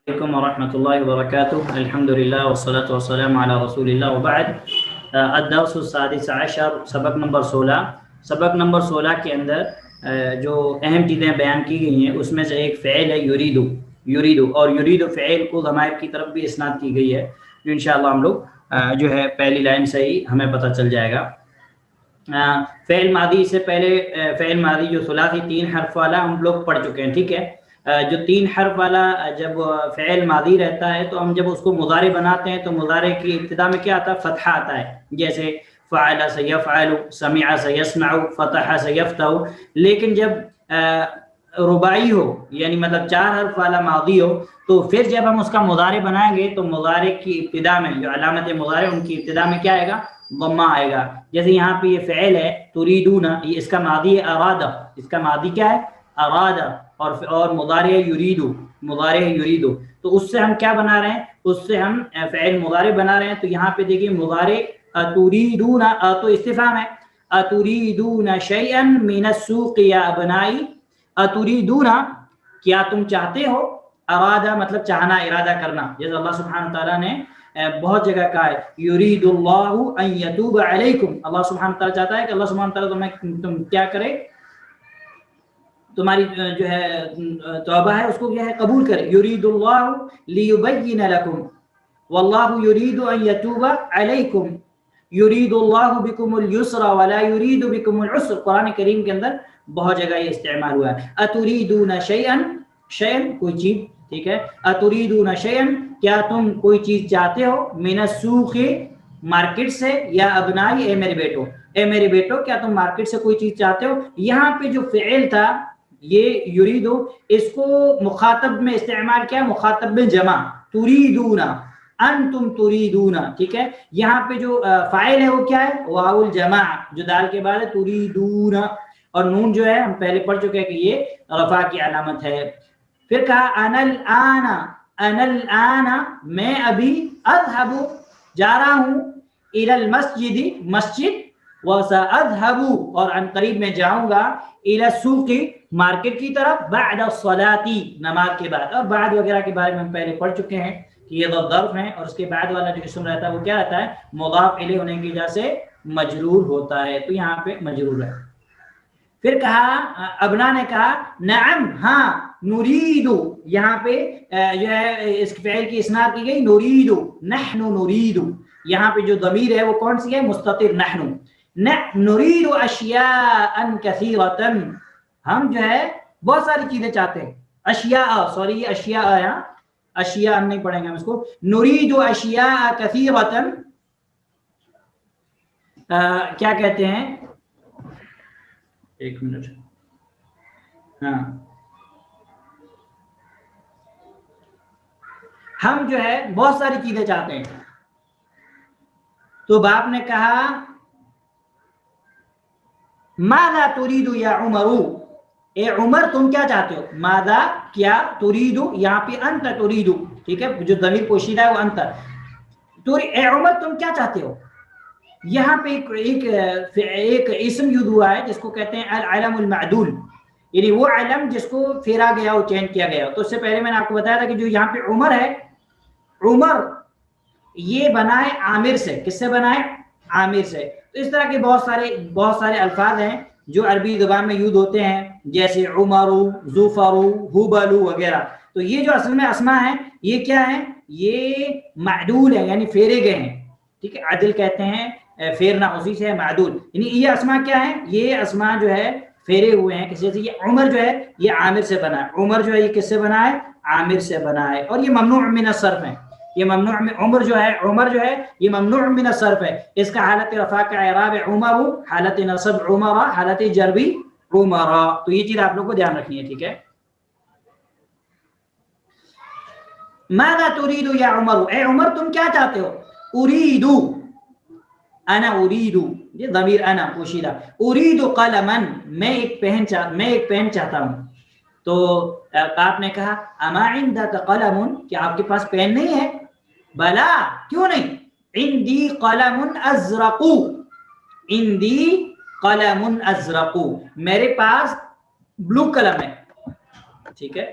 علیکم ورحمۃ اللہ وبرکاتہ. الحمدللہ والصلاۃ والسلام علی رسول اللہ وبعد. الدرس السادس عشر، سبق نمبر 16. سبق نمبر 16 کے اندر جو اہم چیزیں بیان کی گئی ہیں اس میں سے ایک فعل ہے یریدو، اور یریدو فعل کو ضمائر کی طرف بھی اسناد کی گئی ہے، جو انشاءاللہ ہم لوگ جو ہے پہلی لائن سے ہی ہمیں پتہ چل جائے گا. فعل ماضی سے پہلے فعل ماضی جو ثلاثی 3 حرف والا ہم لوگ پڑھ چکے ہیں، ٹھیک ہے. جو 3 حرف والا جب فعل ماضی رہتا ہے تو ہم جب اس کو مضارع بناتے ہیں تو مضارع کی ابتدا میں کیا آتا ہے؟ فتحہ آتا ہے. جیسے فعل سے یفعل، سمع سے یسمع، فتح سے یفتح. لیکن جب رباعی ہو، یعنی مطلب 4 حرف والا ماضی ہو، تو پھر جب ہم اس کا مضارع بنائیں گے تو مضارع کی ابتدا میں جو علامت مضارع ان کی ابتدا میں کیا آئے گا؟ ضمہ آئے گا. جیسے یہاں پہ یہ فعل ہے تریدون، یہ اس کا ماضی ہے ارادہ. اس کا ماضی کیا ہے؟ ارادہ. اور مضارع یریدو. تو اس سے ہم کیا بنا رہے ہیں؟ اس سے ہم فعل مضارع بنا رہے ہیں. تو یہاں پہ دیکھیے مضارع اتریدون، تو استفہام ہے. اتریدون شیئا من السوق یا ابنائی؟ اتریدون، کیا تم چاہتے ہو؟ ارادہ مطلب چاہنا، ارادہ کرنا. جیسے اللہ سبحانہ تعالیٰ نے بہت جگہ کہا ہے یرید اللہ ان یتوب علیکم. اللہ سبحانہ تعالیٰ چاہتا ہے کہ اللہ سبحانہ تعالیٰ تم کیا کرے؟ تمہاری جو ہے توبہ ہے اس کو کیا ہے؟ قبول کرے. یرید اللہ لیبین لکم واللہ یرید ان یتوب علیکم. یرید اللہ بکم اليسر ولا یرید بکم العسر. قرآن کریم کے اندر بہت جگہ یہ استعمال ہوا ہے. اتریدون شیئا، کوئی چیز، ٹھیک ہے. اتریدون شیئا، کیا تم کوئی چیز چاہتے ہو؟ من السوق، مارکیٹ سے، یا ابنائی، اے میرے بیٹو. اے میرے بیٹو کیا تم مارکیٹ سے کوئی چیز چاہتے ہو؟ یہاں پہ جو فعل تھا یہ یریدو، اس کو مخاطب میں استعمال کیا؟ مخاطب میں جمع، تریدون، انتم تریدون، ٹھیک ہے. یہاں پہ جو فاعل ہے وہ کیا ہے؟ واو الجمع جو دال کے بعد ہے، تریدون. اور نون جو ہے ہم پہلے پڑھ چکے ہیں کہ یہ رفع کی علامت ہے. پھر کہا انا الان، میں ابھی، اذهب، جا رہا ہوں، الى المسجد، مسجد، وساذهب، اور ان قریب میں جاؤں گا، الى السوق، مارکیٹ کی طرف، بعد الصلاۃ، نماز کے بعد. اور بعد وغیرہ کے بارے میں ہم پہلے پڑھ چکے ہیں کہ یہ دو ظرف ہیں، اور اس کے بعد والا جو اسم رہتا ہے وہ کیا رہتا ہے؟ مضاف الیہ ہونے کی وجہ سے مجرور ہوتا ہے. تو یہاں پہ مجرور ہے. پھر کہا ابنا نے کہا نعم، ہاں، نریدو، یہاں پہ جو ہے اس فعل کی اسناد کی گئی نریدو، نحن نریدو. یہاں پہ جو ضمیر ہے وہ کون سی ہے؟ مستتر، نحن. نرید اشیاء کثیرۃ، ہم جو ہے بہت ساری چیزیں چاہتے ہیں. اشیاء، سوری یہ اشیاء آیا، اشیاء ہم نہیں پڑھیں گے ہم اس کو. نرید اشیاء کثیرۃ، کیا کہتے ہیں؟ ایک منٹ، ہاں، ہم جو ہے بہت ساری چیزیں چاہتے ہیں. تو باپ نے کہا ماذا تريد یا عمر، اے عمر تم کیا چاہتے ہو؟ ماذا، کیا، تريد، یہاں پہ انت تريد، ٹھیک ہے، جو ضمیر پوشیدہ ہے وہ انت. تو اے عمر تم کیا چاہتے ہو؟ یہاں پہ ایک اسم یوز ہوا ہے جس کو کہتے ہیں العلم المعدول، یعنی وہ علم جس کو پھیرا گیا ہو، چینج کیا گیا ہو. تو اس سے پہلے میں نے آپ کو بتایا تھا کہ جو یہاں پہ عمر ہے، عمر یہ بنا ہے عامر سے. کس سے بنا ہے؟ عامر سے. تو اس طرح کے بہت سارے الفاظ ہیں جو عربی زبان میں یوز ہوتے ہیں، جیسے عمرو، ظفرو، حبلو وغیرہ. تو یہ جو اصل میں اسما ہیں یہ کیا ہیں؟ یہ معدول ہیں، یعنی پھیرے گئے ہیں، ٹھیک ہے. عدل کہتے ہیں پھیرنا، اسی سے ہے معدول. یعنی یہ اسما کیا ہے؟ یہ اسما جو ہے پھیرے ہوئے ہیں کسی سے. یہ عمر جو ہے یہ عامر سے بنا ہے. عمر جو ہے یہ کس سے بنا ہے؟ عامر سے بنا ہے. اور یہ ممنوع من الصرف ہے. یہ ممنوع من عمر جو ہے یہ ممنوع من الصرف ہے. اس کا حالت رفع کا اعراب عمر، حالت نصب عمر، حالت جربی عمر. تو یہ چیز آپ لوگ کو دھیان رکھنی ہے، ٹھیک ہے. ماذا تريد یا عمر، اے عمر تم کیا چاہتے ہو؟ اريد، انا اريد، یہ ضمیر انا پوشیدہ. اريد قلما، میں ایک پین چاہتا ہوں. تو آپ نے کہا اما عندك قلم، کیا آپ کے پاس پین نہیں ہے؟ بلا، کیوں نہیں؟ عندي قلم ازرق، عندي قلم ازرق، میرے پاس بلو قلم ہے، ٹھیک ہے.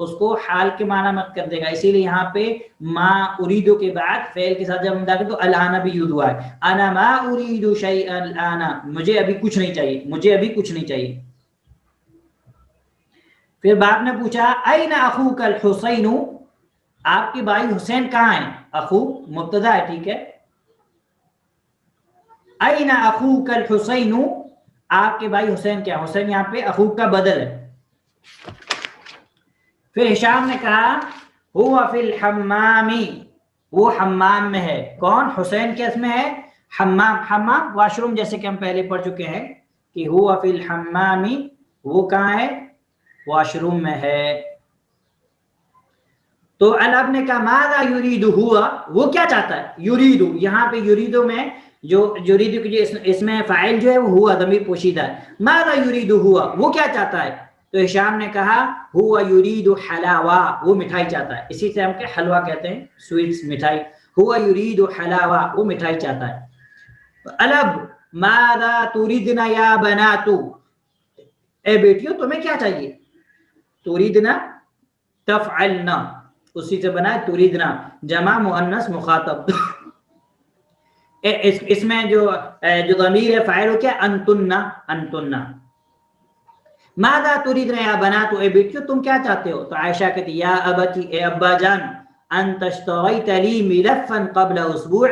اس کو حال کے معنی مت کر دے گا. اسی لیے یہاں پہ ما اریدو کے بعد فعل کے ساتھ جب ہم داخل تو الان بھی یود ہوا ہے. انا ما اريد شيئا الان, مجھے ابھی کچھ نہیں چاہیے, مجھے ابھی کچھ نہیں چاہیے. پھر باپ نے پوچھا این اخوک الحسین, آپ کے بھائی حسین کہاں ہیں؟ اخو مبتدا ہے, ٹھیک ہے. این اخوک الحسین, آپ کے بھائی حسین کیا؟ حسین یہاں پہ اخوک کا بدل ہے. پھر ہشام نے کہا هو فی الحمام, وہ حمام میں ہے. کون؟ حسین کے اس میں ہے حمام. حمام واش روم, جیسے کہ ہم پہلے پڑھ چکے ہیں کہ هو فی الحمام, وہ کہاں ہے؟ واش روم میں ہے. تو الاب نے کہا ماذا یرید ہوا, وہ کیا چاہتا ہے؟ یرید, یہاں پہ یرید میں جو یرید کی جو اس میں فاعل جو ہے وہ ہوا ضمیر پوشیدہ ہے. ماذا یرید ہوا, وہ کیا چاہتا ہے؟ تو ہشام نے کہا ہوا یرید حلاوہ, وہ مٹھائی چاہتا ہے. اسی سے ہم کے حلوہ کہتے ہیں, سویٹس, مٹھائی. ہوا یرید حلاوہ, وہ مٹھائی چاہتا ہے. الاب ماذا تریدن یا بنات, اے بیٹیوں تمہیں کیا چاہیے؟ تریدنا تفعلنا, اسی سے بنا ہے تریدنا, جمع مؤنث مخاطب. اس میں جو ضمیر ہے فاعل ہو کیا؟ انتن, انتن. ماذا تریدنا یا بنات, اے بیٹیوں تم کیا چاہتے ہو؟ تو عائشہ کہتی یا ابتی, اے ابا جان, انت اشتریت لی ملفا قبل اسبوع,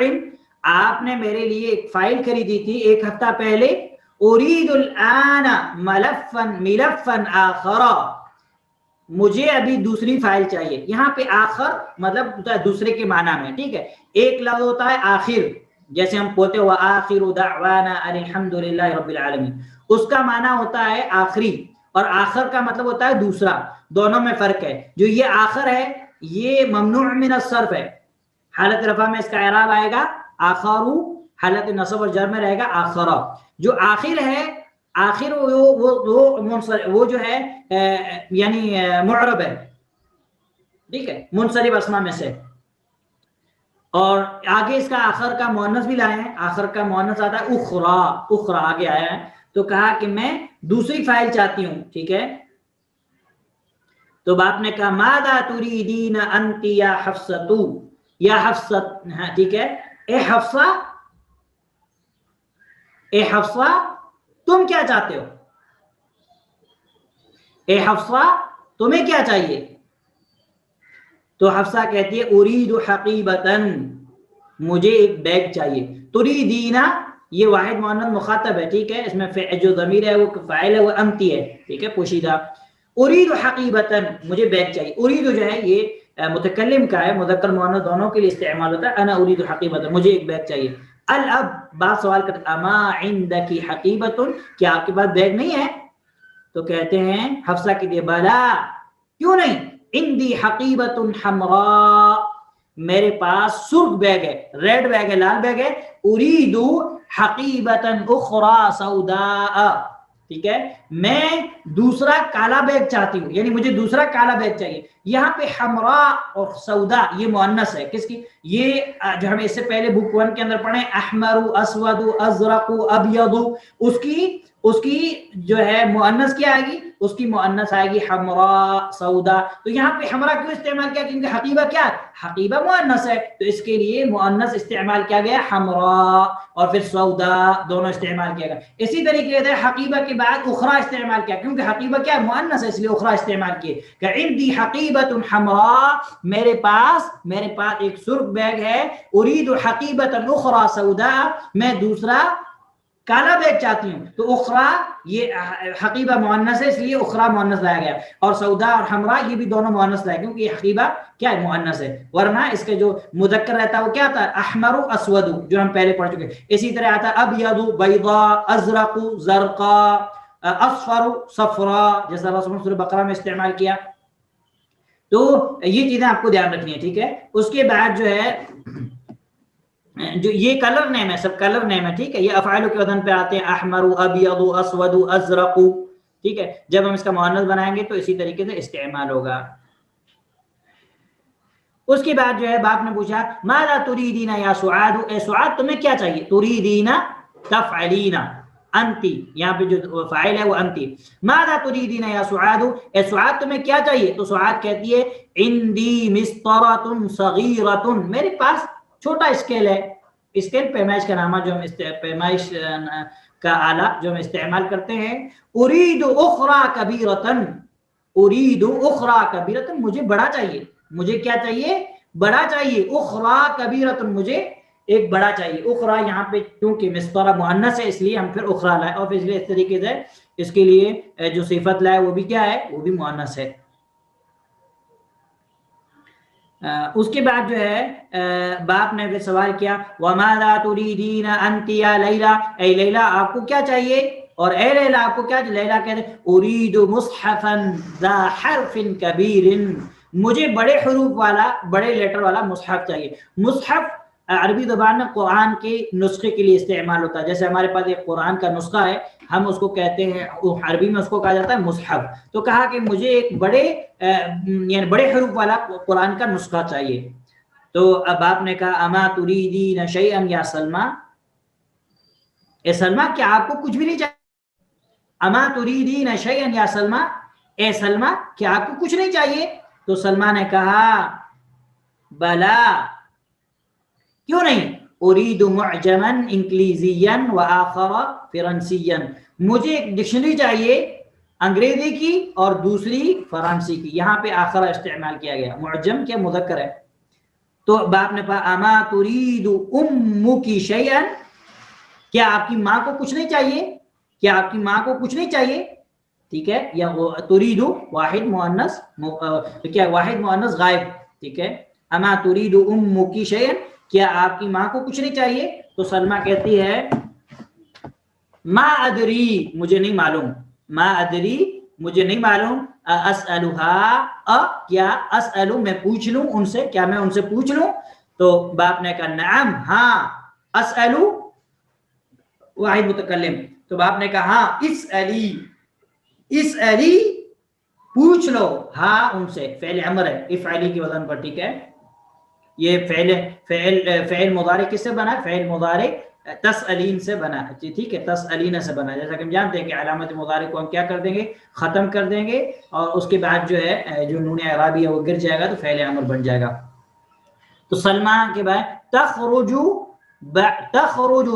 آپ نے میرے لیے ایک فائل خریدی تھی ایک ہفتہ پہلے. اريد الان ملفا ملفا آخر, مجھے ابھی دوسری فائل چاہیے. یہاں پہ آخر مطلب دوسرے کے معنی میں, ٹھیک ہے. ایک لفظ ہوتا ہے آخر, جیسے ہم بولتے ہیں وآخر دعوانا الحمد للہ رب العالمین, اس کا معنی ہوتا ہے آخری, اور آخر کا مطلب ہوتا ہے دوسرا. دونوں میں فرق ہے. جو یہ آخر ہے یہ ممنوع من الصرف ہے. حالت رفع میں اس کا اعراب آئے گا آخرو, حالت نصب اور جر میں رہے گا آخرہ. جو آخر ہے, آخر وہ جو ہے یعنی معرب ہے, ٹھیک ہے, منصرف اسما میں سے. اور آگے اس کا آخر کا مؤنث بھی لائے ہیں, آخر کا مؤنث آتا ہے اخرى, اخرى آگے آیا ہے. تو کہا کہ میں دوسری فائل چاہتی ہوں, ٹھیک ہے. تو باپ نے کہا ماذا تریدین انت یا حفصۃ, یا حفصۃ, ہاں ٹھیک ہے. اے حفصہ, اے حفصہ تم کیا چاہتے ہو؟ اے حفصہ تمہیں کیا چاہیے؟ تو حفصہ کہتی ہے اريد حقیبۃ, مجھے ایک بیگ چاہیے. تریدینا یہ واحد مؤنث مخاطب ہے, ٹھیک ہے. اس میں جو ضمیر ہے وہ فاعل ہے وہ انتی ہے, ٹھیک ہے, پوشیدہ. اريد حقیبۃ, مجھے بیگ چاہیے. اريد جو ہے یہ متکلم کا ہے, مذکر مؤنث دونوں کے لیے استعمال ہوتا ہے. انا اريد حقیبۃ, مجھے ایک بیگ چاہیے. الاب بات سوال کرتے اما عندک حقیبۃ, کیا آپ کے پاس بیگ نہیں ہے؟ تو کہتے ہیں حفصہ کی دے بلا, کیوں نہیں, عندی حقیبۃ حمراء, میرے پاس سرخ بیگ ہے, ریڈ بیگ ہے, لال بیگ ہے. اريد حقیبۃ اخرى سوداء, ٹھیک ہے, میں دوسرا کالا بیگ چاہتی ہوں, یعنی مجھے دوسرا کالا بیگ چاہیے. یہاں پہ حمراء اور سودا یہ مؤنث ہے. کس کی؟ یہ جو ہم اس سے پہلے بک 1 کے اندر پڑھیں احمر, اسود, ازرق, ابیض, اس کی جو ہے مؤنث کیا آئے گی؟ اس کی مؤنث آئے گی حمراء, سودا. تو یہاں پہ حمراء کیوں استعمال کیا؟ کیونکہ حقیبہ کیا ہے؟ حقیبہ مؤنث ہے, تو اس کے لیے مؤنث استعمال کیا گیا حمراء, اور پھر سودا دونوں استعمال کیا گیا. اسی طریقے سے حقیبہ کے بعد اخرى استعمال کیا, کیونکہ حقیبہ کیا ہے؟ مؤنث ہے, اس لیے اخرى استعمال کیے کہ عندی حقیبۃ حمراء, میرے پاس ایک سرخ بیگ ہے. اريد حقیبۃ اخرى سوداء, میں دوسرا کالا بیگ چاہتی ہوں. تو اخرى یہ حقیبہ مؤنث ہے, اس لیے اخرى مؤنث لایا گیا, اور سودا اور حمراء یہ بھی دونوں مؤنث لائے کیونکہ یہ حقیبہ کیا ہے؟ مؤنث ہے. ورنہ اس کے جو مذکر رہتا ہے وہ کیا تھا؟ احمر, اسود, جو ہم پہلے پڑھ چکے ہیں. اسی طرح آتا ہے ابیض, بیضاء, ازرق, زرقاء, اصفر, صفراء, جیسا اللہ سورہ بقرہ میں استعمال کیا. تو یہ چیزیں آپ کو دھیان رکھنی ہے, ٹھیک ہے. اس کے بعد جو ہے جو یہ کلر نیم ہے, سب کلر نیم ہے, ٹھیک ہے. یہ افعال کے وزن پہ آتے ہیں احمر, ابیض, اسود, ازرق, ٹھیک ہے. جب ہم اس کا مؤنث بنائیں گے تو اسی طریقے سے استعمال ہوگا. اس کے بعد جو ہے باپ نے پوچھا ماذا تریدین یا سعاد, اے سعاد تمہیں کیا چاہیے؟ تریدین تفعلینا, انتی، یہاں پہ جو فاعل ہے وہ انتی. ماذا تريدين یا سعاد، اے سعاد تمہیں کیا چاہیے؟ تو سعاد کہتی ہے عندي مسطرة صغيرة، میرے پاس چھوٹا اسکیل ہے. اسکیل پیمائش کا نام ہے، جو ہم پیمائش کا آلہ جو ہم استعمال کرتے ہیں. اريد اخرى كبيرة، اريد اخرى كبيرة، مجھے بڑا چاہیے. مجھے کیا چاہیے؟ بڑا چاہیے. اخرى كبيرة، مجھے ایک بڑا چاہیے. اخرى یہاں پہ کیونکہ مسطرہ مؤنث ہے اس لیے ہم پھر اخرى لائے، اور پھر اس طریقے سے اس کے لیے جو صفت لائے وہ بھی کیا ہے؟ وہ بھی مؤنث ہے. اس کے بعد جو ہے باپ نے پھر سوال کیا وَمَاذَا تُرِيدِينَ أَنْتِ يَا لیلہ، اے لیلہ آپ کو کیا چاہیے؟ اور اے لیلہ آپ کو کیا؟ لیلہ کہتے ہیں أُرِيدُ مُصْحَفًا ذَا حَرْفٍ كَبِيرٍ، مجھے بڑے حروف والا، بڑے لیٹر والا مصحف چاہیے. مصحف عربی زبان میں قرآن کے نسخے کے لیے استعمال ہوتا ہے. جیسے ہمارے پاس ایک قرآن کا نسخہ ہے، ہم اس کو کہتے ہیں، عربی میں اس کو کہا جاتا ہے مصحف. تو کہا کہ مجھے ایک بڑے یعنی بڑے حروف والا قرآن کا نسخہ چاہیے. تو اب آپ نے کہا اما تریدین شیئا یا سلمہ، اے سلمہ کیا آپ کو کچھ بھی نہیں چاہیے؟ اما تریدین شیئا یا سلمہ، اے سلمہ کیا آپ کو کچھ نہیں چاہیے؟ تو سلمہ نے کہا بلا، کیوں نہیں؟ اريد معجما انگلیزیا وآخر فرنسیا، مجھے ایک ڈکشنری چاہیے انگریزی کی اور دوسری فرانسی کی. یہاں پہ آخر استعمال کیا گیا، معجم کیا مذکر ہے. تو باپ نے کہا اما تريد امك شيئا، کیا آپ کی ماں کو کچھ نہیں چاہیے؟ کیا آپ کی ماں کو کچھ نہیں چاہیے؟ ٹھیک ہے، یا تريد واحد مؤنث، کیا واحد مؤنث غائب. ٹھیک ہے، اما تريد امك شيئا، کیا آپ کی ماں کو کچھ نہیں چاہیے؟ تو سلمہ کہتی ہے ما ادری، مجھے نہیں معلوم. ما ادری، مجھے نہیں معلوم. اسألها، کیا اسألو میں پوچھ لوں ان سے، کیا میں ان سے پوچھ لوں؟ تو باپ نے کہا نعم، ہاں. اسألو واحد متکلم، تو باپ نے کہا ہاں. اسألی، اسألی پوچھ لو، ہاں ان سے. فعل امر ہے افعلی کی وزن پر. ٹھیک ہے، یہ فعل مضارع کس سے بنا؟ فعل مضارع تسألین سے بنا. ٹھیک ہے، تسألین سے بنا. جیسا کہ ہم جانتے ہیں کہ علامت مضارع کو ہم کیا کر دیں گے؟ ختم کر دیں گے، اور اس کے بعد جو ہے جو نون اعرابی ہے وہ گر جائے گا تو فعل امر بن جائے گا. تو سلمہ کے بعد تخرج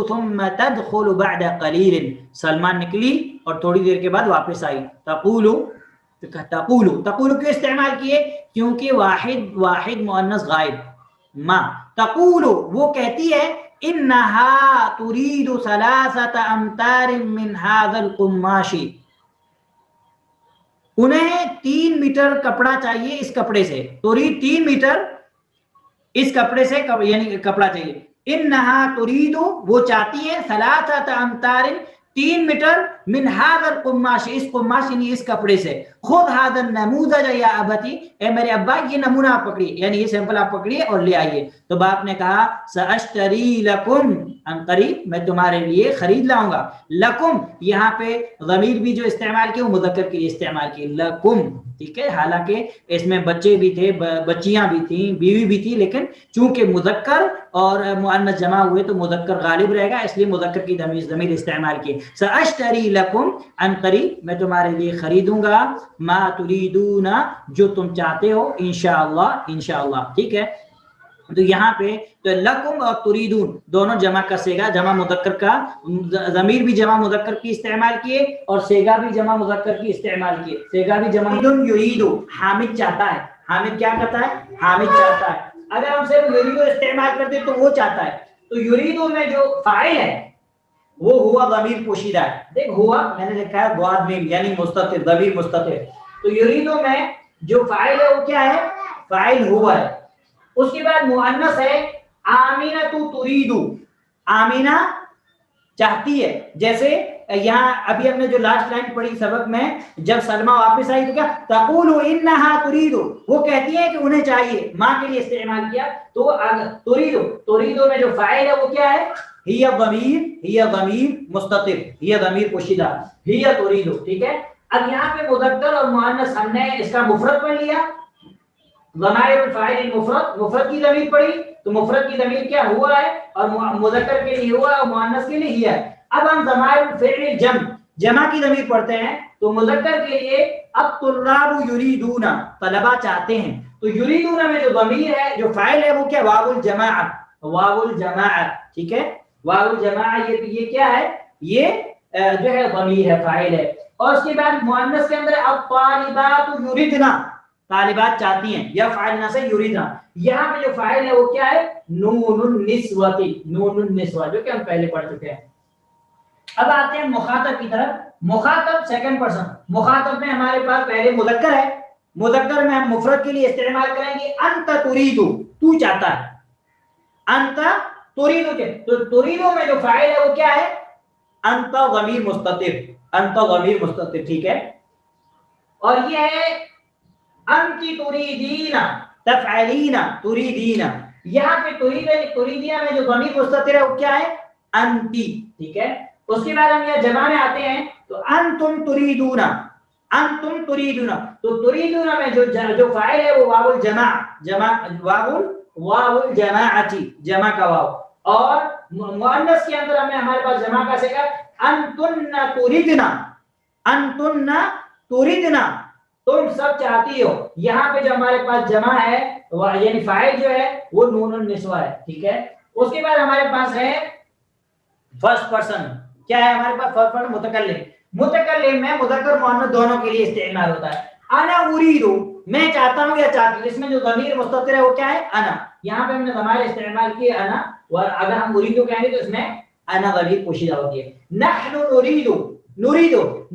ثم تدخل بعد قلیل، سلمہ نکلی اور تھوڑی دیر کے بعد واپس آئی. تقول کیوں استعمال کیے؟ کیونکہ واحد مؤنث غائب. ما تقول، وہ کہتی ہے انہا تريد 3 امتار من هذا القماش، انہیں 3 میٹر کپڑا چاہیے اس کپڑے سے. تريد 3 میٹر اس کپڑے سے، یعنی کپڑا چاہیے. انہا تريد، وہ چاہتی ہے 3 امتار 3 میٹر من هذا القماش، اس قماش یعنی اس کپڑے سے. خود هذا النموذج یا ابتی، اے میرے ابا یہ نمونہ آپ پکڑیے، یعنی یہ سیمپل آپ پکڑیے اور لے آئیے. تو باپ نے کہا ساشتری لکم، ان قریب میں تمہارے لیے خرید لاؤں گا. لکم یہاں پہ ضمیر بھی جو استعمال کیا وہ مذکر کے لیے استعمال کی، لکم. ٹھیک ہے، حالانکہ اس میں بچے بھی تھے، بچیاں بھی تھیں، بیوی بھی تھی، لیکن چونکہ مذکر اور مؤنث جمع ہوئے تو مذکر غالب رہے گا، اس لیے مذکر کی ضمیر استعمال کی. ساشتری لکم، ان قریب میں تمہارے لیے خریدوں گا، ما تریدون، جو تم چاہتے ہو، انشاءاللہ، انشاءاللہ. ٹھیک ہے، تو یہاں پہ تو لکم اور تریدون دونوں جمع کا سیگا، جمع مذکر کا، ضمیر بھی جمع مذکر کی استعمال کیے اور سیگا بھی جمع مذکر کی استعمال کیے. سیگا بھی جمع. یریدو، حامد چاہتا ہے. حامد کیا کرتا ہے؟ حامد چاہتا ہے. اگر ہم صرف یریدو استعمال کرتے تو وہ چاہتا ہے. تو یریدو میں جو فاعل ہے وہ ہوا ضمیر پوشیدہ ہے. دیکھ ہوا میں نے لکھا ہے ضاد میم یعنی مستتر، ضمیر مستتر. تو یریدو میں جو فاعل ہے وہ کیا ہے؟ فاعل ہوا ہے. اس کے بعد مؤنث ہے آمینہ تریدو، آمینہ چاہتی ہے. جیسے یہاں ابھی ہم نے جو لاسٹ لائن پڑھی سبق میں، جب سلمہ واپس آئی تو کیا تقول انہا تریدو، وہ کہتی ہے کہ انہیں چاہیے، ماں کے لیے استعمال کیا. تو تریدو میں جو فاعل ہے وہ کیا ہے؟ ہی ضمیر مستتر، ہی ضمیر پوشیدہ، ہی تریدو. ٹھیک ہے، اب یہاں پہ مذکر اور مؤنث ہم نے اس کا مفرد پڑھ لیا، ضمائر الفاعل المفرد، مفرد کی ضمیر پڑھی تو مفرد کی ضمیر کیا ہوا ہے، اور مذکر کے لیے ہوا اور مؤنث کے لیے ہی ہے. اب ہم ضمائر الفعل جمع کی ضمیر پڑھتے ہیں تو مذکر کے لیے الطلاب یریدون طلبہ چاہتے ہیں، تو یریدون میں جو ضمیر ہے جو فاعل ہے وہ کیا واو الجماعہ، واو الجماعہ، ٹھیک ہے، واو الجماعہ یہ کیا ہے، یہ جو ہے ضمیر ہے، فاعل ہے. اور اس کے بعد مؤنث کے اندر الطالبات یریدن طالبات چاہتی ہیں، یفعلن سے یریدن، یہاں پہ جو فاعل ہے وہ کیا ہے نون النسوۃ، نون النسوہ جو کہ ہم پہلے پڑھ چکے ہیں. اب آتے ہیں مخاطب کی طرف. مخاطب سیکنڈ پرسن، مخاطب میں ہمارے پاس پہلے مذکر ہے، مذکر میں ہم مفرد کے لیے استعمال کریں گے انت تريد، تو چاہتا ہے، انت تريد کے، تو تريد میں جو فاعل ہے وہ کیا ہے انت ضمیر مستتر، انت ضمیر مستتر، ٹھیک ہے. اور یہ ہے انت تريدين تفعلين تريدين، یہاں پہ تريدين میں جو ضمیر مستتر ہے وہ کیا ہے انتی، ٹھیک ہے. اس کے بعد ہم یہ جمع میں آتے ہیں تو انتم تريدون، انتم تريدون، تو تريدون میں جو فاعل ہے وہ واو الجمع، واو الجماعتی، جمع کا واو. اور مؤنث کے اندر ہمارے پاس جمع کا صیغہ انتن تريدن، انتن تريدن، تم سب چاہتی ہو. یہاں پہ جو ہمارے پاس جمع ہے یعنی فاعل جو ہے وہ نون النسوہ ہے، ٹھیک ہے. اس کے بعد ہمارے پاس ہے فرسٹ پرسن، کیا ہے ہمارے پاس فرسٹ پرسن متکلم. متکلم میں مذکر مؤنث دونوں کے لیے استعمال ہوتا ہے. انا اريد، میں چاہتا ہوں یا چاہتی ہوں، اس میں جو ضمیر مستتر ہے وہ کیا ہے انا. یہاں پہ ہم نے ضمائر استعمال کیے انا، اور اگر ہم اريد کہیں گے تو اس میں انا ضمیر پوشیدہ ہوتی ہے. نحن نريد،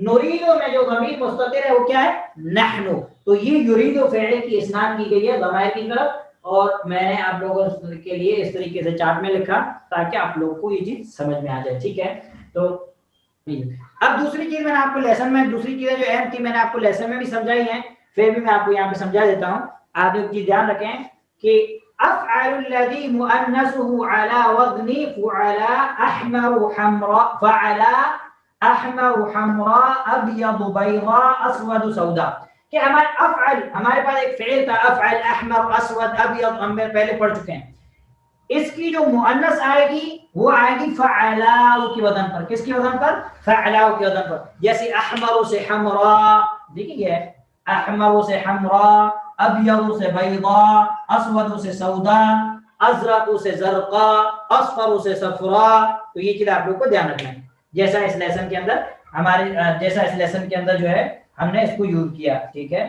نريد میں جو ضمیر مستتر ہے وہ کیا ہے نحن. تو یہ یرید فعل کی اسناد کی گئی ہے ضمائر کی طرف، اور میں نے آپ لوگوں کے لیے اس طریقے سے چارٹ میں لکھا تاکہ آپ لوگوں کو یہ چیز سمجھ میں آ جائے، ٹھیک ہے. تو اب دوسری چیز میں نے آپ کو لیسن میں، دوسری چیزیں جو اہم تھی میں نے آپ کو لیسن میں بھی سمجھائی ہیں، پھر بھی میں آپ کو یہاں پہ سمجھا دیتا ہوں. آپ ایک چیز دھیان رکھیں کہ افعل الذي مؤنثه على وزن فعل احمر حمراء، فعل احمر حمراء ابيض بيضاء اسود سوداء، کہ ہمارے افعل، ہمارے پاس ایک فعل تھا افعل احمر اسود ابیض، ہم پہلے پڑھ چکے ہیں. اس کی جو مؤنث آئے گی وہ آئے گی فعلاء کی وزن پر. کس کی وزن پر؟ فعلاء کی وزن پر. جیسے احمر سے حمراء، دیکھیے یہ احمر سے حمراء، ابیض سے بیضاء، اسود سے سوداء، ازرق سے زرقاء، اصفر سے صفراء. تو یہ چیز آپ لوگ کو دھیان رکھنا ہے، جیسا اس لیسن کے اندر جیسا اس لیسن کے اندر جو ہے ہم نے اس کو یوز کیا، ٹھیک ہے.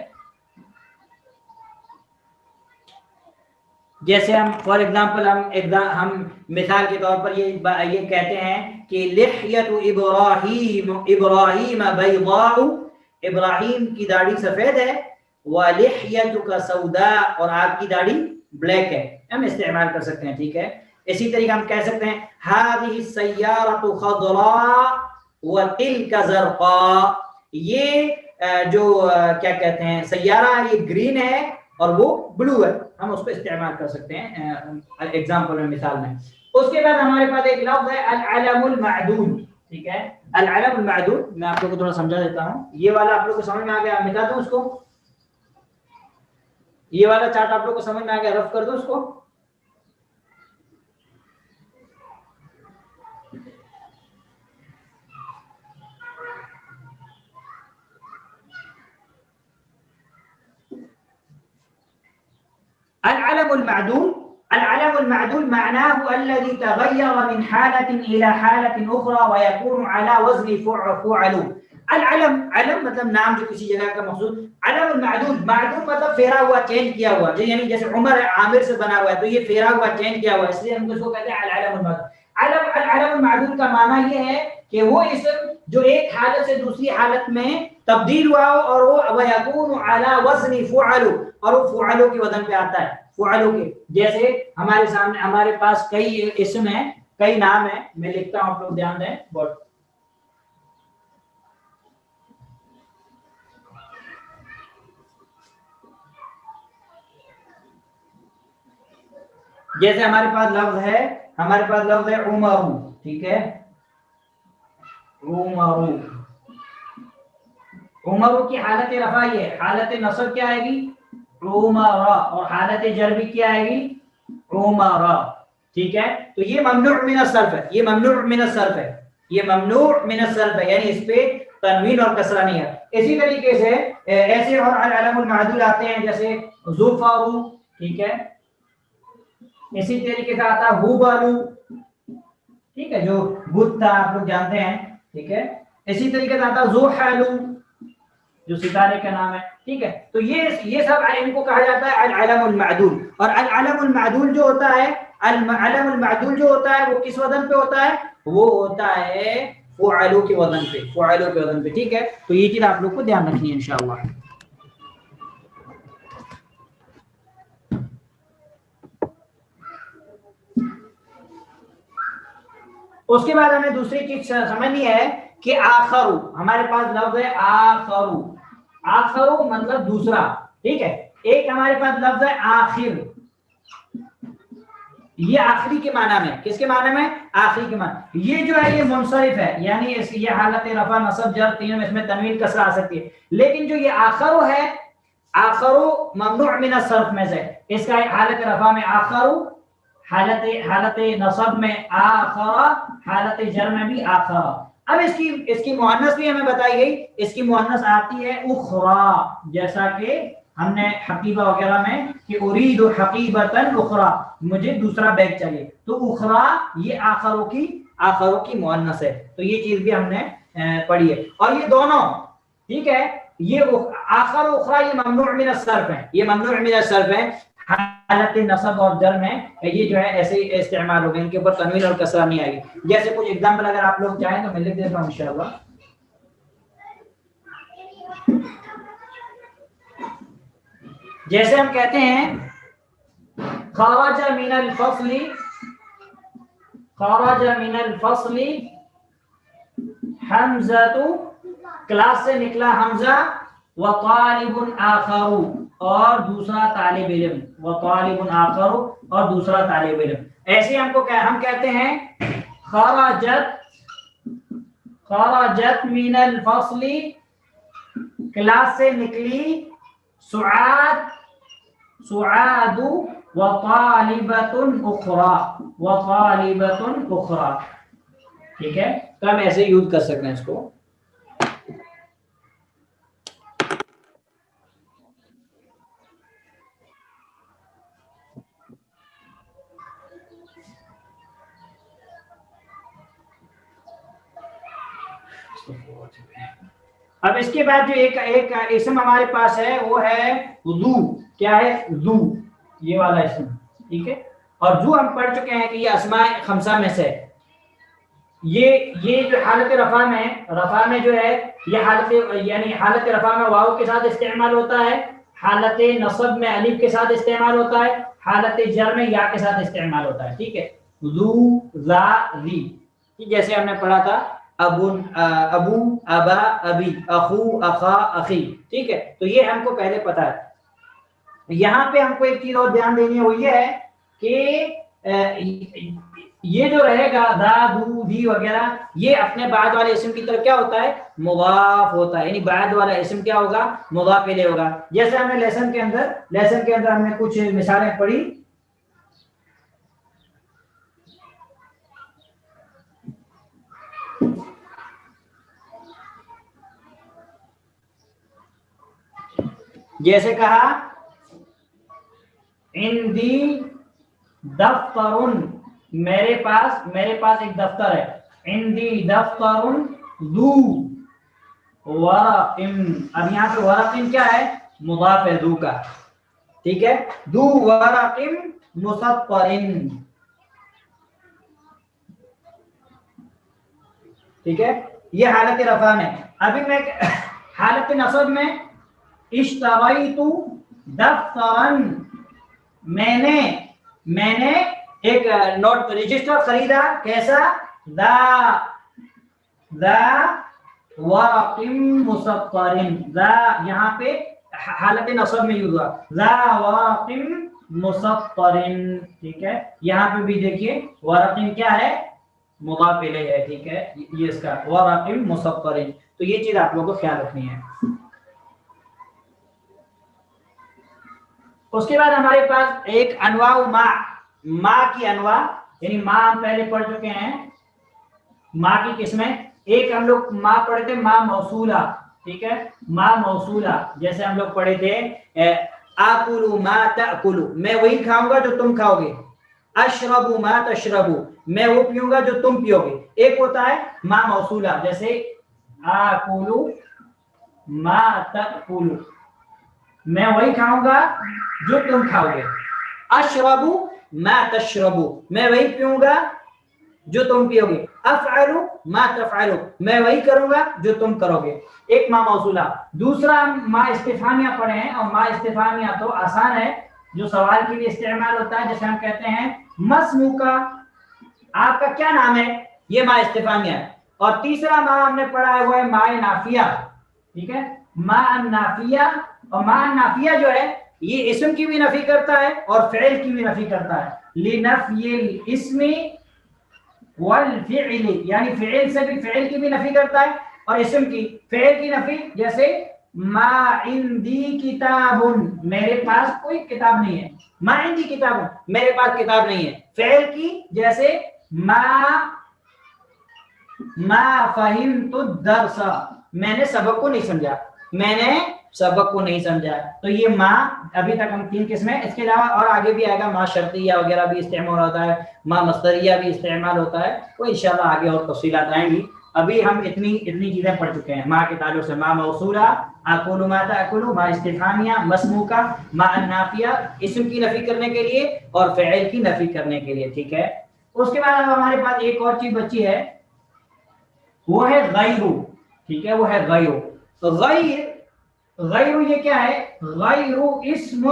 جیسے ہم فار ایگزامپل ہم مثال کے طور پر یہ کہتے ہیں کہ لحیت ابراہیم بیضاء، ابراہیم کی داڑھی سفید ہے، ولحیتک سوداء، اور آپ کی داڑھی بلیک ہے. ہم استعمال کر سکتے ہیں، ٹھیک ہے. اسی طریقے ہم کہہ سکتے ہیں هذه السيارة خضراء وتلك زرقاء، یہ جو کیا کہتے ہیں سیارہ یہ گرین ہے اور وہ بلو ہے. ہم اس کو استعمال کر سکتے ہیں ایگزامپل میں، مثال میں. اس کے بعد ہمارے پاس ایک لفظ ہے العلم المعدود، ٹھیک ہے. العلم المعدود میں آپ لوگوں کو تھوڑا سمجھا دیتا ہوں. یہ والا آپ لوگوں کو سمجھ میں آ گیا؟ مٹا دوں اس کو، یہ والا چارٹ آپ لوگوں کو سمجھ میں آ گیا؟ رف کر دو اس کو. العلم المعدول، العلم المعدول معناه الذي تغير من حالة إلى حالة أخرى ويكون على وزن فعل. العلم، علم مطلب نام جو کسی جگہ کا مقصود. علم المعدول، معدول مطلب پھیرا ہوا، چینج کیا ہوا، یعنی جیسے عمر عامر سے بنا ہوا ہے تو یہ پھیرا ہوا چینج کیا ہوا ہے، اس لیے ہم اس کو کہتے ہیں العلم المعدول. العلم المعدول کا معنی یہ ہے کہ وہ اسم جو ایک حالت سے دوسری حالت میں تبدیل ہوا ہو، اور وہ ويكون على وزن فعل، اور وہ فعلوں کی وزن پہ آتا ہے، فعلوں کے. جیسے ہمارے سامنے ہمارے پاس کئی اسم ہیں، کئی نام ہیں، میں لکھتا ہوں آپ لوگ دھیان دیں. جیسے ہمارے پاس لفظ ہے عمر، ٹھیک ہے. عمر کی حالت رفع یہ ہے، حالت نصب کیا آئے گی عمر، اور حالت جر بھی کیا آئے گی عمر، ٹھیک ہے. تو یہ ممنوع من الصرف ہے، یہ ممنوع من الصرف ہے. یہ ممنوع من الصرف ہے، یعنی اس پہ تنوین اور کسرہ نہیں ہے. اسی طریقے سے ایسے اور العلم المعدول آتے ہیں جیسے ظفر، ٹھیک ہے، اسی طریقے سے آتا ہے ہوبالو، ٹھیک ہے، جو بدھ تھا آپ لوگ جانتے ہیں، ٹھیک ہے. اسی طریقے سے آتا ہے زحل، جو ستارے کا نام ہے، ٹھیک ہے. تو یہ سب علم کو کہا جاتا ہے العلم المعدول. اور العلم المعدول جو ہوتا ہے، العلم المعدول جو ہوتا ہے وہ کس وزن پہ ہوتا ہے؟ وہ ہوتا ہے فعلو کے وزن پہ، فعلو کے وزن پہ، ٹھیک ہے. تو یہ چیز آپ لوگ کو دھیان رکھنی ہے انشاءاللہ. اس کے بعد ہمیں دوسری چیز سمجھنی ہے کہ آخر، ہمارے پاس لفظ ہے آخر. آخر مطلب دوسرا، ٹھیک ہے. ایک ہمارے پاس لفظ ہے آخر، یہ آخری کے معنی میں، کس کے معنی میں؟ آخری کے معنی. یہ جو ہے یہ منصرف ہے، یعنی یہ حالت رفع نصب جر تینوں میں اس میں تنوین کسرہ آ سکتی ہے. لیکن جو یہ آخر ہے، آخر ممنوع من الصرف میں سے، اس کا حالت رفع میں آخر، حالت نصب میں آخر، حالت جر میں بھی آخر. اب اس کی مؤنث بھی ہمیں بتائی گئی، اس کی مؤنث آتی ہے اخرى، جیسا کہ ہم نے حقیبہ وغیرہ میں کہ اريد حقیبۃ اخرى، مجھے دوسرا بیگ چاہیے، تو اخرى یہ آخروں کی مؤنث ہے. تو یہ چیز بھی ہم نے پڑھی ہے. اور یہ دونوں، ٹھیک ہے، یہ آخر و اخرى یہ ممنوع من الصرف ہے، یہ ممنوع من الصرف ہے. حالت نصب اور جر میں یہ جو ہے ایسے ہی استعمال ہو گئے، ان کے اوپر تنوین اور کسرہ نہیں آئے گی. جیسے کچھ ایگزامپل اگر آپ لوگ چاہیں تو میں لکھ دیتا ہوں انشاءاللہ. جیسے ہم کہتے ہیں خرج من الفصل، خرج من الفصل حمزہ، کلاس سے نکلا حمزہ، وطالب آخر، اور دوسرا طالب علم، وطالب آخر، اور دوسرا طالب علم. ایسے ہم کہتے ہیں خرجت من الفصل، کلاس سے نکلی سعاد، سعاد وطالبۃ اخرى، وطالبۃ اخرى، ٹھیک ہے. تو ہم ایسے یوز کر سکتے ہیں اس کو. اب اس کے بعد جو ایک اسم ہمارے پاس ہے وہ ہے ذو. کیا ہے؟ ذو، یہ والا اسم، ٹھیک ہے. اور ذو ہم پڑھ چکے ہیں کہ یہ اسماء خمسہ میں سے، یہ جو حالت رفع میں جو ہے یہ حالت، یعنی حالت رفع میں واو کے ساتھ استعمال ہوتا ہے، حالت نصب میں الف کے ساتھ استعمال ہوتا ہے، حالت جر میں یا کے ساتھ استعمال ہوتا ہے، ٹھیک ہے. ذو، ذا، ذی، جیسے ہم نے پڑھا تھا ابو، ابا، ابی، اخو، اخا، اخی، ٹھیک ہے. تو یہ ہم کو پہلے پتا ہے. یہاں پہ ہم کو ایک چیز اور دھیان دینی ہے، وہ یہ ہے کہ یہ جو رہے گا دا، دو، دی وغیرہ، یہ اپنے بعد والے اسم کی طرف کیا ہوتا ہے؟ مضاف ہوتا ہے. یعنی بعد والا اسم کیا ہوگا؟ مضاف الیہ ہوگا. جیسے ہم نے لیسن کے اندر ہم نے کچھ مثالیں پڑھی. جیسے کہا عندی دفتر، میرے پاس ایک دفتر ہے. عندی دفتر ذو ورق. اب یہاں پہ ورق کیا ہے؟ مضاف ہے ذو کا، ٹھیک ہے. ذو ورق مسطر، ٹھیک ہے. یہ حالت رفع میں. ابھی میں حالت نصب میں اشتریت دفترا، میں نے ایک نوٹ رجسٹر خریدا. کیسا؟ ذا ورق مسطر. ذا یہاں پہ حالت نصب میں یوز ہوا، ذا ورق مسطر، ٹھیک ہے. یہاں پہ بھی دیکھیے ورق کیا ہے؟ مضاف الیہ ہے، ٹھیک ہے. یہ اس کا ورق مسطر. تو یہ چیز آپ لوگوں کو خیال رکھنی ہے. اس کے بعد ہمارے پاس ایک انواع ما کی انواع، یعنی ما ہم پہلے پڑھ چکے ہیں. ما کی قسمیں، ایک ہم لوگ ما پڑھے تھے ما موصولہ، ٹھیک ہے، ما موصولہ، جیسے ہم لوگ پڑھے تھے آکلو ما تاکلو، میں وہی کھاؤں گا جو تم کھاؤ گے، اشربو ما تشربو، میں وہ پیوں گا جو تم پیو گے۔ ایک ہوتا ہے ما موصولہ، جیسے آکلو ما تاکلو، میں وہی کھاؤں گا جو تم کھاؤ گے، اشربو ما تشربو، میں وہی پیوں گا جو تم پیو گے، افعلو ما تفعلو، میں وہی کروں گا جو تم کرو گے، ایک ما موصولہ۔ دوسرا ما استفہامیہ پڑھے ہیں، اور ما استفہامیہ تو آسان ہے، جو سوال کے لیے استعمال ہوتا ہے، جیسے ہم کہتے ہیں مسموکا، آپ کا کیا نام ہے، یہ ما استفہامیہ ہے۔ اور تیسرا ما ہم نے پڑھا ہے وہ ہے ما نافیہ، ٹھیک ہے، ما نافیہ، اور ما نافیہ جو ہے یہ اسم کی بھی نفی کرتا ہے اور فعل کی بھی نفی کرتا ہے، لنفی الاسم والفعل، یعنی فعل سے بھی، فعل کی بھی نفی کرتا ہے اور اسم کی، فعل کی نفی جیسے ما عندی کتاب، میرے پاس کوئی کتاب نہیں ہے، ما عندی کتاب، میرے پاس کتاب نہیں ہے۔ فعل کی جیسے ما فہمت الدرس، میں نے سبق کو نہیں سمجھا، میں نے سبق کو نہیں سمجھا، تو یہ ما، ابھی تک ہم 3 قسمیں، اس کے علاوہ اور آگے بھی آئے گا، ما شرطیہ وغیرہ بھی استعمال ہوتا ہے، ما مصدریہ بھی استعمال ہوتا ہے، وہ انشاءاللہ آگے اور تفصیلات آئیں گی۔ ابھی ہم اتنی چیزیں پڑھ چکے ہیں ما کے تعلق سے، ما موصولہ، آکلو ما تاکلو، ما استفہامیہ، مسموکہ، ما نافیہ، اسم کی نفی کرنے کے لیے اور فعل کی نفی کرنے کے لیے، ٹھیک ہے۔ اس کے بعد اب ہمارے پاس ایک اور چیز بچی ہے، وہ ہے غیر، ٹھیک ہے، وہ ہے غیر۔ غیر یہ کیا ہے، غیر اسم،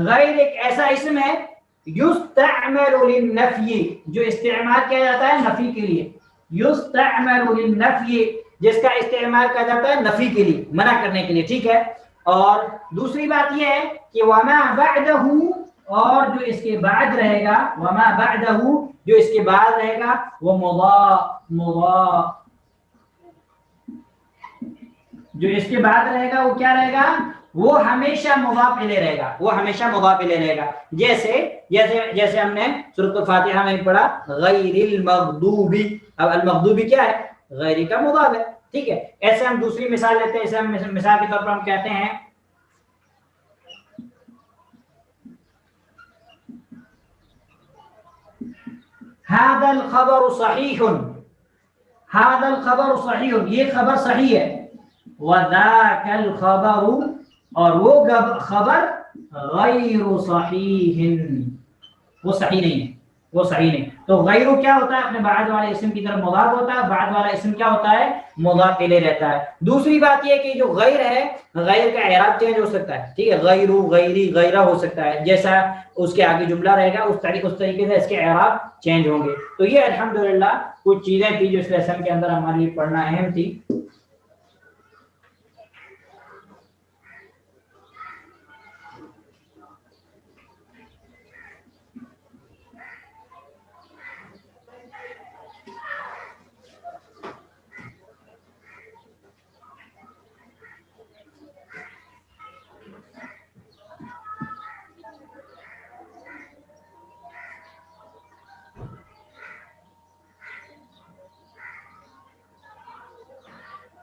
غیر ایک ایسا اسم ہے یستعمل للنفی، جو استعمال کیا جاتا ہے نفی کے لیے، یستعمل للنفی، جس کا استعمال کیا جاتا ہے نفی کے لیے، منع کرنے کے لیے، ٹھیک ہے۔ اور دوسری بات یہ ہے کہ وما بعدہ، اور جو اس کے بعد رہے گا، وما بعدہ، جو اس کے بعد رہے گا وہ مضاف، جو اس کے بعد رہے گا وہ کیا رہے گا، وہ ہمیشہ مضاف الیہ رہے گا، وہ ہمیشہ مضاف الیہ رہے گا، جیسے ہم نے سورۃ الفاتحہ میں پڑھا غیر المغضوب، اب المغضوب کیا ہے، غیر کا مضاف ہے، ٹھیک ہے۔ ایسے ہم دوسری مثال لیتے ہیں، اسے ہم مثال کے طور پر ہم کہتے ہیں هذا الخبر صحیح، هذا الخبر صحیح، یہ خبر صحیح ہے، وذاك الخبر، اور وہ خبر غیر صحیح، وہ صحیح نہیں ہے، وہ صحیح نہیں۔ تو غیر کیا ہوتا ہے، اپنے بعد والے اسم کی طرف مضاف ہوتا ہے، بعد والا اسم کیا ہوتا ہے، مضاف الیہ رہتا ہے۔ دوسری بات یہ کہ جو غیر ہے، غیر کا اعراب چینج ہو سکتا ہے، ٹھیک ہے، غیر، غیری، غیرہ ہو سکتا ہے، جیسا اس کے آگے جملہ رہے گا اس طریقے سے اس کے اعراب چینج ہوں گے۔ تو یہ الحمدللہ کچھ چیزیں تھی جو اس لیسن کے اندر ہمارے لیے پڑھنا اہم تھی۔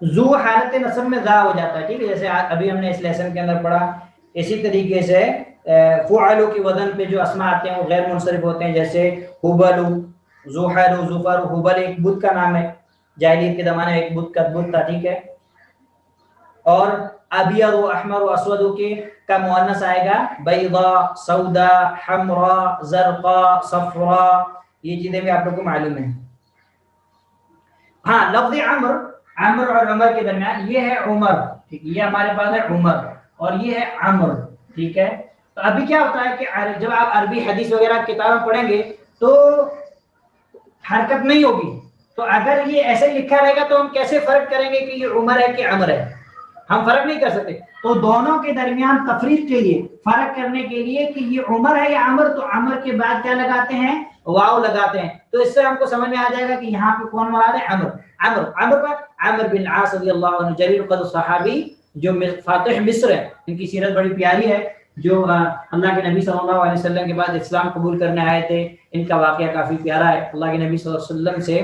ذو حالت نصب میں ذا ہو جاتا ہے، ٹھیک ہے، جیسے ابھی ہم نے اس لیسن کے اندر پڑھا۔ اسی طریقے سے فعلو کی وزن پہ جو اسماء آتے ہیں وہ غیر منصرف ہوتے ہیں، جیسے حبلو، زحل، زفر۔ حبل ایک بت کا نام ہے، جاہلیت کے زمانے میں ایک بت تھا، ٹھیک ہے۔ اور ابیض و احمر و اسود کے کا مؤنث آئے گا بیضاء، سودا، حمراء، زرقاء، صفراء، یہ چیزیں بھی آپ لوگ کو معلوم ہیں۔ ہاں، لفظ عمر اور عمر کے درمیان یہ ہے عمر، ٹھیک، یہ ہمارے پاس ہے عمر اور یہ ہے عمر، ٹھیک ہے۔ تو ابھی کیا ہوتا ہے کہ جب آپ عربی حدیث وغیرہ کتابیں پڑھیں گے تو حرکت نہیں ہوگی، تو اگر یہ ایسے لکھا رہے گا تو ہم کیسے فرق کریں گے کہ یہ عمر ہے کہ عمر ہے، ہم فرق نہیں کر سکتے۔ تو دونوں کے درمیان تفریق کے لیے، فرق کرنے کے لیے کہ یہ عمر ہے یا عمر، تو عمر کے بعد کیا لگاتے ہیں، واو لگاتے ہیں، تو اس سے ہم کو سمجھ میں آ جائے گا کہ یہاں پہ کون مراد ہے، عمر پر عمر بن العاص رضی اللہ عنہ، جلیل القدر صحابی جو فاتح مصر ہے، ان کی سیرت بڑی پیاری ہے، جو اللہ کے نبی صلی اللہ علیہ وسلم کے بعد اسلام قبول کرنے آئے تھے، ان کا واقعہ کافی پیارا ہے۔ اللہ کے نبی صلی اللہ علیہ وسلم سے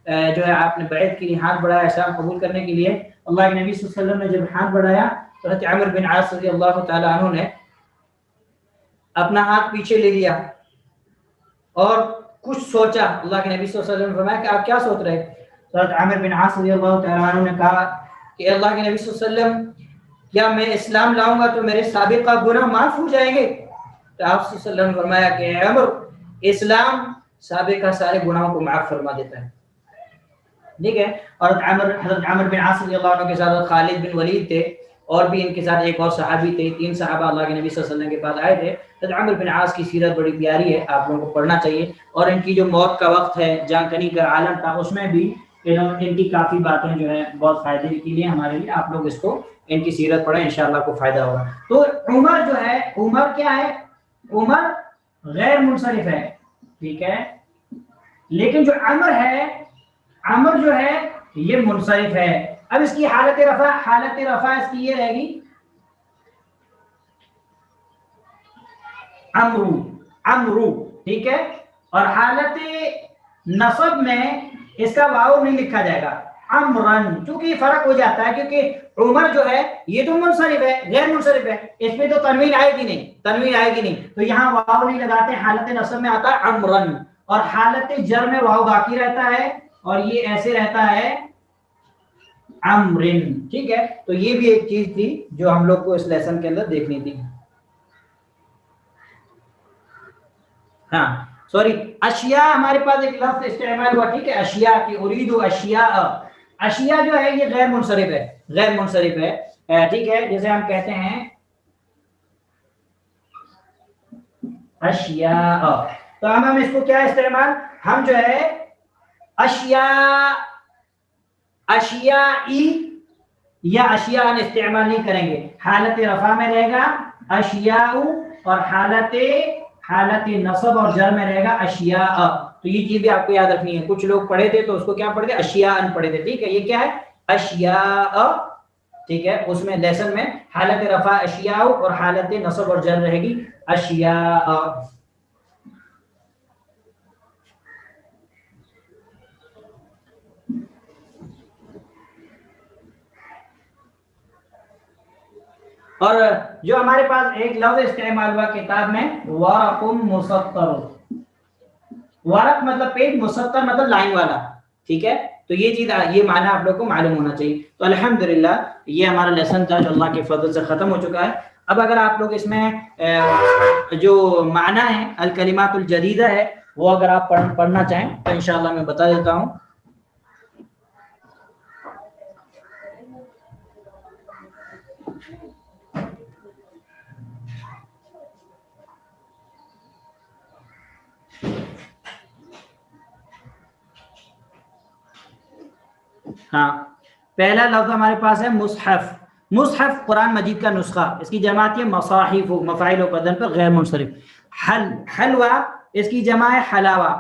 جو ہے آپ نے بیعت کے لیے ہاتھ بڑھایا اسلام قبول کرنے کے لیے، اللہ کے نبی صلی اللہ علیہ وسلم نے جب ہاتھ بڑھایا تو حضرت عمرو بن عاص رضی اللہ تعالیٰ عنہ نے اپنا ہاتھ پیچھے لے لیا اور کچھ سوچا. اللہ کے نبی صلی اللہ علیہ وسلم نے فرمایا کہ آپ کیا سوچ رہے؟ تو حضرت عمرو بن عاص رضی اللہ تعالیٰ عنہ نے کہا کہ اللہ کے نبی صلی اللہ علیہ وسلم کیا میں اسلام لاؤں گا تو میرے سابقہ گناہ معاف ہو جائیں گے؟ تو آپ صلی اللہ علیہ وسلم نے فرمایا کہ عمر، اسلام سابقہ سارے گناہوں کو معاف فرما دیتا ہے. ٹھیک ہے. اور حضرت عمرو بن عاص رضی اللہ عنہ کے ساتھ خالد بن ولید تھے، اور بھی ان کے ساتھ ایک اور صحابی تھے. 3 صحابہ اللہ کے نبی صلی اللہ علیہ وسلم کے پاس آئے تھے. حضرت عمرو بن عاص کی سیرت بڑی پیاری ہے، آپ لوگوں کو پڑھنا چاہیے. اور ان کی جو موت کا وقت ہے، جان کنی کا عالم تھا، اس میں بھی ان کی کافی باتیں جو ہے بہت فائدے کے لیے ہمارے لیے. آپ لوگ اس کو ان کی سیرت پڑھیں، انشاءاللہ کو فائدہ ہوگا. تو عمر جو ہے، عمر کیا ہے؟ عمر غیر منصرف ہے. ٹھیک ہے. لیکن جو عمر ہے، عمر جو ہے یہ منصرف ہے. اب اس کی حالت رفع اس کی یہ رہے گی عمرو. ٹھیک ہے. اور حالت نصب میں اس کا واو نہیں لکھا جائے گا، عمرن، چونکہ یہ فرق ہو جاتا ہے کیونکہ عمر جو ہے یہ تو منصرف ہے، غیر منصرف ہے، اس میں تو تنوین آئے گی نہیں، تو یہاں واو نہیں لگاتے. حالت نصب میں آتا ہے عمرن، اور حالت جر میں واو باقی رہتا ہے اور یہ ایسے رہتا ہے عمرن. ٹھیک ہے. تو یہ بھی ایک چیز تھی جو ہم لوگ کو اس لیسن کے اندر دیکھنی تھی. ہاں سوری، اشیاء ہمارے پاس ایک لفظ استعمال ہوا. ٹھیک ہے. اشیاء کی اريد اشیاء، اشیاء جو ہے یہ غیر منصرف ہے. ٹھیک ہے. جیسے ہم کہتے ہیں اشیاء، تو ہم اس کو کیا استعمال، ہم جو ہے اشیائی یا اشیاء استعمال نہیں کریں گے. حالت رفع میں رہے گا اشیاء، اور حالت نصب اور جر میں رہے گا اشیاء. تو یہ چیز بھی آپ کو یاد رکھنی ہے. کچھ لوگ پڑھے تھے تو اس کو کیا پڑھتے؟ اشیاء پڑھے تھے. ٹھیک ہے. یہ کیا ہے؟ اشیاء. ٹھیک ہے. اس میں لیسن میں حالت رفع اشیاء اور حالت نصب اور جر رہے گی اشیاء. اور جو ہمارے پاس ایک لفظ استعمال ہوا کتاب میں، ورق مسطر. ورق مطلب پیج، مسطر مطلب لائن والا. ٹھیک ہے. تو یہ چیز، یہ معنی آپ لوگ کو معلوم ہونا چاہیے. تو الحمدللہ یہ ہمارا لیسن تھا جو اللہ کے فضل سے ختم ہو چکا ہے. اب اگر آپ لوگ اس میں جو معنی ہے الکلمات الجدیدہ ہے وہ اگر آپ پڑھنا چاہیں تو انشاءاللہ میں بتا دیتا ہوں. ہاں، پہلا لفظ ہمارے پاس ہے مصحف. مصحف قرآن مجید کا نسخہ، اس کی جماعت ہے مصاحف، مفاعل و بدن پر غیر منصرف. حلوہ اس کی جمع ہے حلاوہ،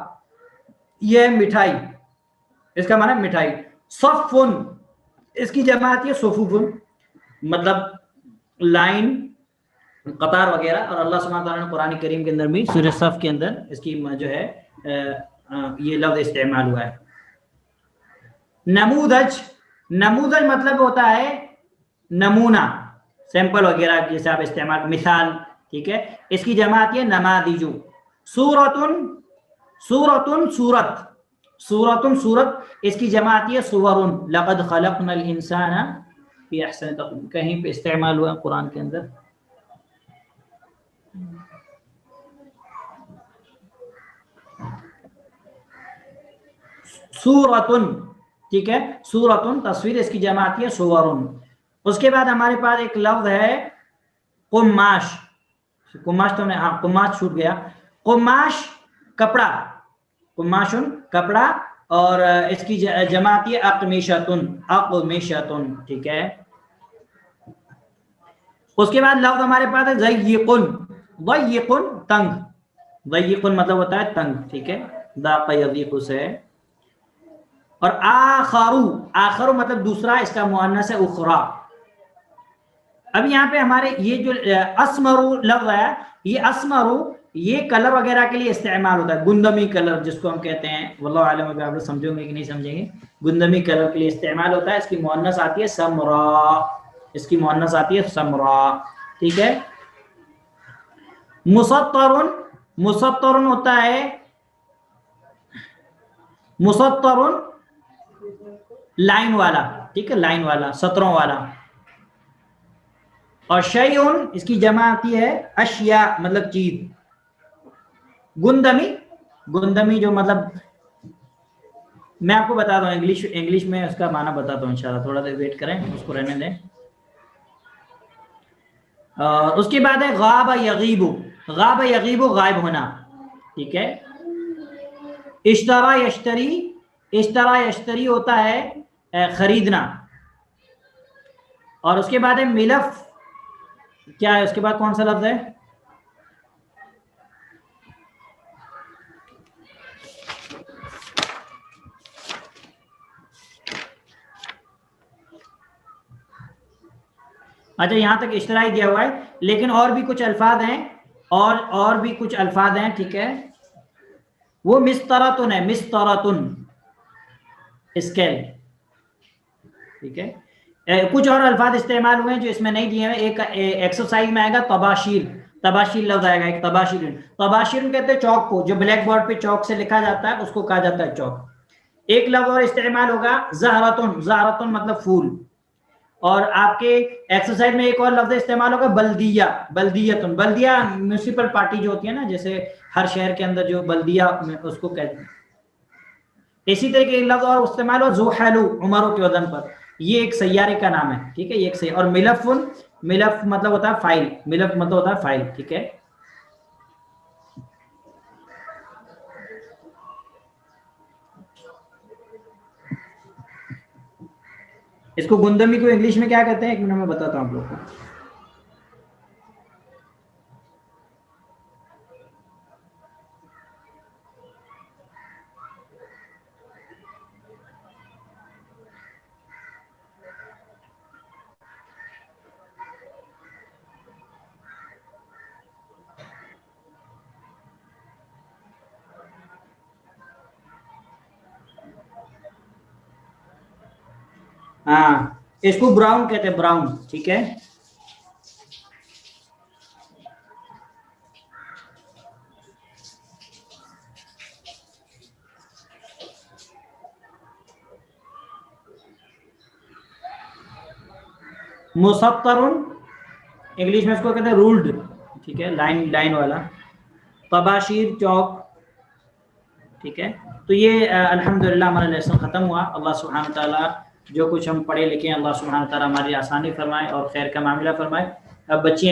یہ مٹھائی، اس کا معنی مٹھائی. صفن اس کی جماعت ہے صفوفن، مطلب لائن، قطار وغیرہ. اور اللہ سبحانہ تعالیٰ نے قرآن کریم کے اندر بھی سورہ صف کے اندر اس کی جو ہے یہ لفظ استعمال ہوا ہے. نموذج مطلب ہوتا ہے نمونہ، سیمپل وغیرہ جیسے آپ استعمال، مثال. ٹھیک ہے. اس کی جماعت یہ نماذج. سورت اس کی جماعت یہ سور. لقد خلقنا الانسان فی احسن تقویم، کہیں پہ استعمال ہوا قرآن کے اندر. سورتن. ٹھیک ہے. سورتن تصویر، اس کی جماعت ہے سورن. اس کے بعد ہمارے پاس ایک لفظ ہے قماش. قماش تو نے، ہاں قماش چھوٹ گیا. قماش کپڑا، قماشن کپڑا، اور اس کی جماعت ہے اقمیشتن. ٹھیک ہے. اس کے بعد لفظ ہمارے پاس ہے ضیقن. ضیقن تنگ، ضیقن مطلب ہوتا ہے تنگ. ٹھیک ہے. ضاق یضیق سے. اور آخر مطلب دوسرا، اس کا مؤنث ہے اخرى. اب یہاں پہ ہمارے یہ جو اسمرو لفظ ہے، یہ اسمرو یہ کلر وغیرہ کے لیے استعمال ہوتا ہے. گندمی کلر جس کو ہم کہتے ہیں, واللہ عالم ابھی آپ لوگ سمجھو گے کہ نہیں سمجھیں گے. گندمی کلر کے لیے استعمال ہوتا ہے. اس کی مؤنث آتی ہے سمرا, اس کی مؤنث آتی ہے سمرا. ٹھیک ہے. مسطرن, مسطرن ہوتا ہے, مسطرن لائن والا, ٹھیک ہے, لائن والا, سطروں والا. اور شیئن اس کی جمع آتی ہے اشیاء, مطلب چیز. گندمی, گندمی جو مطلب میں آپ کو بتا دوں انگلش میں اس کا معنی بتاتا ہوں انشاءاللہ, تھوڑا دیر ویٹ کریں, اس کو رہنے دیں. اس کے بعد ہے غاب یغیب, غاب یغیب غائب ہونا. ٹھیک ہے. اشترا یشتری, اشترا یشتری ہوتا ہے خریدنا. اور اس کے بعد ہے ملف, کیا ہے اس کے بعد کون سا لفظ ہے؟ اچھا یہاں تک اشترائی دیا ہوا ہے, لیکن اور بھی کچھ الفاظ ہیں, اور بھی کچھ الفاظ ہیں. ٹھیک ہے. وہ مستراتن ہے, مستراتن اسکیل. ٹھیک ہے. کچھ اور الفاظ استعمال ہوئے ہیں جو اس میں نہیں دیے ہیں. ایک ایکسرسائز میں آئے گا تباشیر, تباشیر لفظ آئے گا ایک, تباشیر. تباشیر کہتے ہیں چوک کو, جو بلیک بورڈ پہ چوک سے لکھا جاتا ہے اس کو کہا جاتا ہے چوک. ایک لفظ اور استعمال ہوگا زہرتن, زہرتن مطلب پھول. اور آپ کے ایکسرسائز میں ایک اور لفظ استعمال ہوگا بلدیہ, بلدیتن. بلدیہ میونسپل پارٹی جو ہوتی ہے نا, جیسے ہر شہر کے اندر جو بلدیہ اس کو کہتے ہیں. اسی طرح کے لفظ اور استعمال ہو زحل, عمروں کے وزن پر. یہ ایک سیارے کا نام ہے. ٹھیک ہے. یہ ایک سیارے. اور ملفن, ملف مطلب ہوتا ہے فائل, ملف مطلب ہوتا ہے فائل. ٹھیک ہے. اس کو گندمی کو انگلش میں کیا کہتے ہیں, ایک منٹ میں بتاتا ہوں آپ لوگوں کو. ہاں اس کو براؤن کہتے ہیں, براؤن. ٹھیک ہے. مسطرن انگلش میں اس کو کہتے ہیں رولڈ. ٹھیک ہے, لائن, لائن والا. تباشیر چوک. ٹھیک ہے. تو یہ الحمدللہ ہمارا لیسن ختم ہوا. اللہ سبحانہ تعالیٰ جو کچھ ہم پڑھے لکھے ہیں اللہ سبحانہ تعالیٰ ہماری آسانی فرمائے اور خیر کا معاملہ فرمائے. اب بچے